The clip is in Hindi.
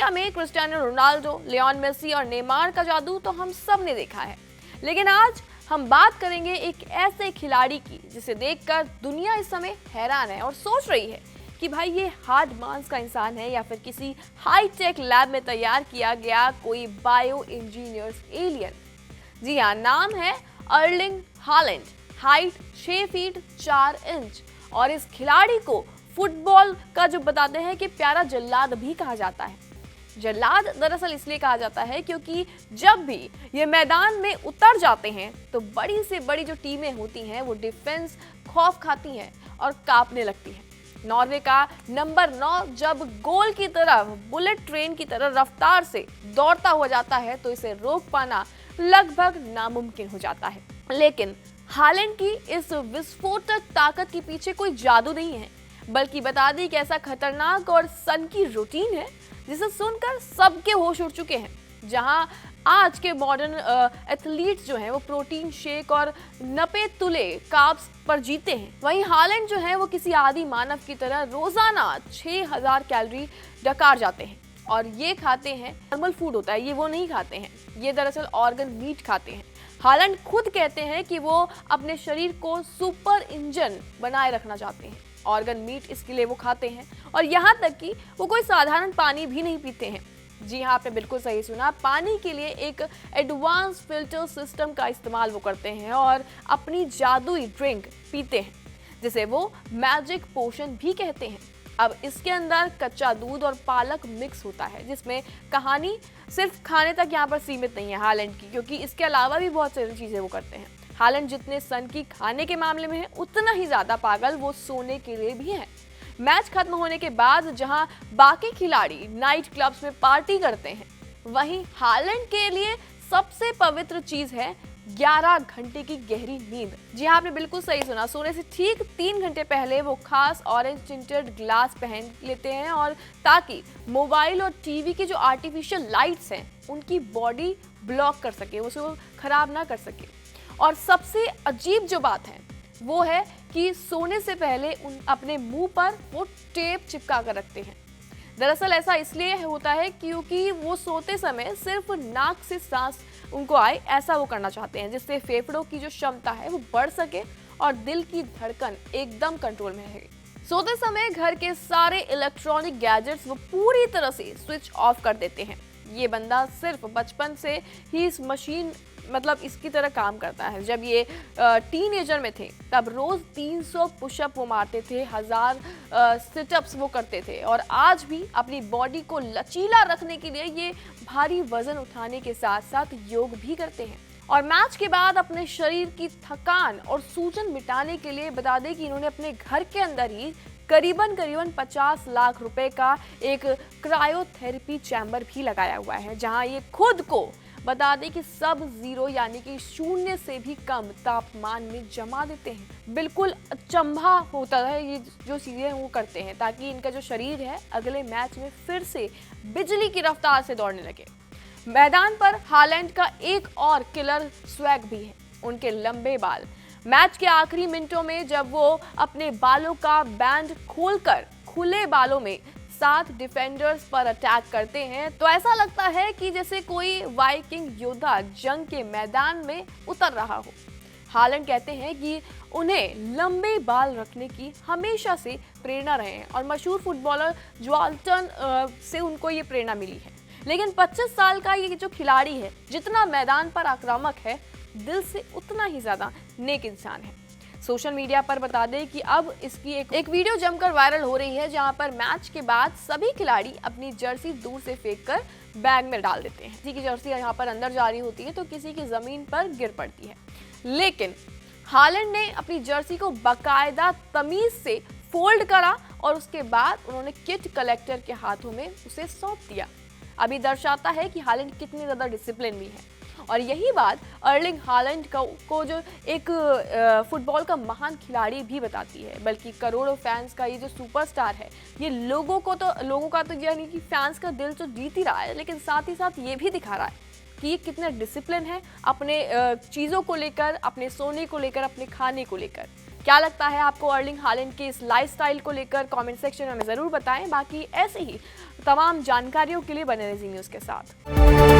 दुनिया में क्रिस्टियानो रोनाल्डो, लियोन मेसी और नेमार का जादू तो हम सब ने देखा है, लेकिन आज हम बात करेंगे एक ऐसे खिलाड़ी की जिसे देखकर दुनिया इस समय हैरान है और सोच रही है कि भाई ये हार्ड मांस का इंसान है या फिर किसी हाई टेक लैब में तैयार किया गया कोई बायो इंजीनियर्स एलियन। जी हाँ, नाम है Erling Haaland. Height 6 feet 4 inch और इस खिलाड़ी को फुटबॉल का जो बताते हैं कि प्यारा जल्लाद भी कहा जाता है। जल्लाद दरअसल इसलिए कहा जाता है क्योंकि जब भी ये मैदान में उतर जाते हैं तो बड़ी से बड़ी जो टीमें होती हैं वो डिफेंस खौफ खाती हैं और कांपने लगती हैं। नॉर्वे का नंबर 9 जब गोल की तरफ बुलेट ट्रेन की तरह रफ्तार से दौड़ता हो जाता है तो इसे रोक पाना लगभग नामुमकिन हो जाता है। लेकिन हालैंड की इस विस्फोटक ताकत के पीछे कोई जादू नहीं है, बल्कि बता दी कि ऐसा खतरनाक और सनकी रूटीन है जिसे सुनकर सबके होश उड़ चुके हैं। जहां आज के मॉडर्न एथलीट्स जो हैं वो प्रोटीन शेक और नपे तुले कार्ब्स पर जीते हैं, वहीं हालैंड जो है वो किसी आदि मानव की तरह रोजाना 6000 कैलोरी डकार जाते हैं और ये खाते हैं नॉर्मल फूड होता है, ये वो नहीं खाते हैं, ये दरअसल ऑर्गन मीट खाते हैं। हालैंड खुद कहते हैं कि वो अपने शरीर को सुपर इंजन बनाए रखना चाहते हैं। ऑर्गन मीट इसके लिए वो खाते हैं और यहाँ तक कि वो कोई साधारण पानी भी नहीं पीते हैं। जी हाँ, आपने बिल्कुल सही सुना, पानी के लिए एक एडवांस फिल्टर सिस्टम का इस्तेमाल वो करते हैं और अपनी जादुई ड्रिंक पीते हैं जिसे वो मैजिक पोशन भी कहते हैं। अब इसके अंदर कच्चा दूध और पालक मिक्स होता है, जिसमें कहानी सिर्फ खाने तक यहाँ पर सीमित नहीं है हालैंड की, क्योंकि इसके अलावा भी बहुत सारी चीज़ें वो करते हैं। हालैंड जितने सन की खाने के मामले में है उतना ही ज्यादा पागल वो सोने के लिए भी है। मैच खत्म होने के बाद जहां बाकी खिलाड़ी नाइट क्लब्स में पार्टी करते हैं, वहीं हालैंड के लिए सबसे पवित्र चीज है 11 घंटे की गहरी नींद। जी हाँ, आपने बिल्कुल सही सुना, सोने से ठीक 3 घंटे पहले वो खास ऑरेंज टिंटेड ग्लास पहन लेते हैं और ताकि मोबाइल और टीवी की जो आर्टिफिशियल लाइट्स हैं उनकी बॉडी ब्लॉक कर सके, उसे खराब ना कर सके। और सबसे अजीब जो बात है वो है कि सोने से पहले अपने मुंह पर वो टेप चिपका कर रखते हैं। दरअसल ऐसा इसलिए होता है क्योंकि वो सोते समय सिर्फ नाक से सांस उनको आए, ऐसा वो करना चाहते हैं जिससे फेफड़ों की जो क्षमता है वो बढ़ सके और दिल की धड़कन एकदम कंट्रोल में रहे। सोते समय घर के सारे इलेक्ट्रॉनिक गैजेट्स वो पूरी तरह से स्विच ऑफ कर देते हैं। ये बंदा सिर्फ बचपन से ही इस मशीन इसकी तरह काम करता है। जब ये टीनेजर में थे तब रोज 300 पुशअप वो मारते थे, 1000 सिटअप्स वो करते थे और आज भी अपनी बॉडी को लचीला रखने के लिए ये भारी वजन उठाने के साथ साथ योग भी करते हैं। और मैच के बाद अपने शरीर की थकान और सूजन मिटाने के लिए बता दें कि इन्होंने अपने घर के अंदर ही करीबन 50 लाख रुपए का एक क्रायोथेरेपी चैम्बर भी लगाया हुआ है, जहां ये खुद को बता दें कि सब जीरो यानी कि शून्य से भी कम तापमान में जमा देते हैं। बिल्कुल अचंभा होता है ये जो चीजें वो करते हैं ताकि इनका जो शरीर है अगले मैच में फिर से बिजली की रफ्तार से दौड़ने लगे। मैदान पर हालैंड का एक और किलर स्वैग भी है, उनके लंबे बाल। मैच के आखिरी मिनटों में जब वो अपने बालों का बैंड खोलकर खुले बालों में 7 डिफेंडर्स पर अटैक करते हैं तो ऐसा लगता है कि जैसे कोई वाइकिंग योद्धा जंग के मैदान में उतर रहा हो। हालैंड कहते हैं कि उन्हें लंबे बाल रखने की हमेशा से प्रेरणा रहे हैं और मशहूर फुटबॉलर ज्वाल्टन से उनको ये प्रेरणा मिली है। लेकिन 25 साल का ये जो खिलाड़ी है, जितना मैदान पर आक्रामक है, दिल से उतना ही ज्यादा नेक इंसान है। सोशल मीडिया पर बता दें कि अब इसकी एक वीडियो जमकर वायरल हो रही है, जहां पर मैच के बाद सभी खिलाड़ी अपनी जर्सी दूर से फेंककर बैग में डाल देते हैं। किसी की जर्सी यहाँ पर अंदर जा रही होती है तो किसी की जमीन पर गिर पड़ती है। लेकिन हालैंड ने अपनी जर्सी को बाकायदा तमीज से फोल्ड करा और उसके बाद उन्होंने किट कलेक्टर के हाथों में उसे सौंप दिया। अभी दर्शाता है कि हालैंड कितनी ज्यादा डिसिप्लिन भी है। और यही बात अर्लिंग हालैंड को जो एक फुटबॉल का महान खिलाड़ी भी बताती है, बल्कि करोड़ों फैंस का ये जो सुपरस्टार है, ये लोगों का तो यानी कि फैंस का दिल तो जीत ही रहा है, लेकिन साथ ही साथ ये भी दिखा रहा है कि ये कितना डिसिप्लिन है अपने चीज़ों को लेकर, अपने सोने को लेकर, अपने खाने को लेकर। क्या लगता है आपको अर्लिंग हालैंड के इस लाइफस्टाइल को लेकर? कमेंट सेक्शन में हमें ज़रूर बताएं। बाकी ऐसे ही तमाम जानकारियों के लिए बने रहिए जी न्यूज़ के साथ।